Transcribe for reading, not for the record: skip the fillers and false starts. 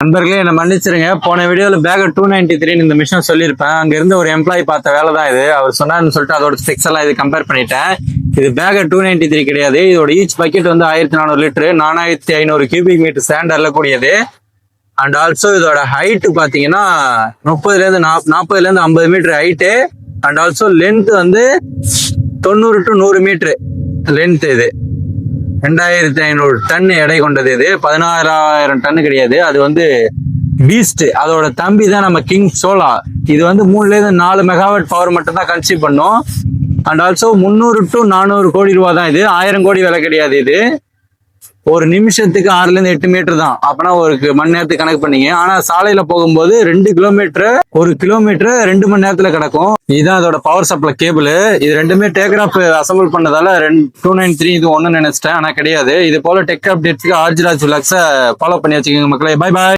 நண்பர்களே என்ன மன்னிச்சிருங்க. போன வீடியோல பேக் 293 இந்த மிஷின் சொல்லியிருப்பேன். அங்க இருந்து ஒரு எம்ப்ளாயி பார்த்த வேலை தான் இது. அவர் சொன்னார்னு சொல்லிட்டு அதோட ஸ்பெக்ஸ் எல்லாம் இது கம்பேர் பண்ணிட்டேன். இது பேக் 293 கிடையாது. இதோட ஈச் பக்கெட் வந்து 1400 லிட்டரு 4500 கியூபிக் மீட்டர் ஸ்டாண்டர்ட்ல கூடியது. அண்ட் ஆல்சோ இதோட ஹைட் பாத்தீங்கன்னா 40ல இருந்து 50 metre height. And also length வந்து 90 to 100 மீட்டர் லென்த். இது 2500 டன் எடை கொண்டது. இது 16,000 டன் கிடையாது. அது வந்து பீஸ்ட். அதோட தம்பி தான் நம்ம கிங் சோலா. இது வந்து 3-4 மெகாவாட் பவர் மட்டும் தான் கன்சியூம் பண்ணும். அண்ட் ஆல்சோ 300 to 400 கோடி ரூபா தான். இது 1000 கோடி விலை கிடையாது. இது ஒரு நிமிஷத்துக்கு 6-8 மீட்டர் தான். அப்பனா ஒரு மணி நேரத்துக்கு கணக்கு பண்ணீங்க. ஆனா சாலையில போகும்போது 2 கிலோமீட்டர் 1 கிலோமீட்டர் 2 மணி நேரத்துல கிடக்கும். இதுதான் அதோட பவர் சப்ளை கேபிள். இது ரெண்டுமே டேக்ராஃப் அசம்பிள் பண்ணதால 293 இது ஒன்னு நினைச்சிட்டேன். ஆனா கிடையாது. இது போல டெக் அப்டேட்ஸ்க்கு ஆர்ஜிராஜ் விலாக்ஸை ஃபாலோ பண்ணி வச்சுக்கோங்க மக்களே. Bye bye.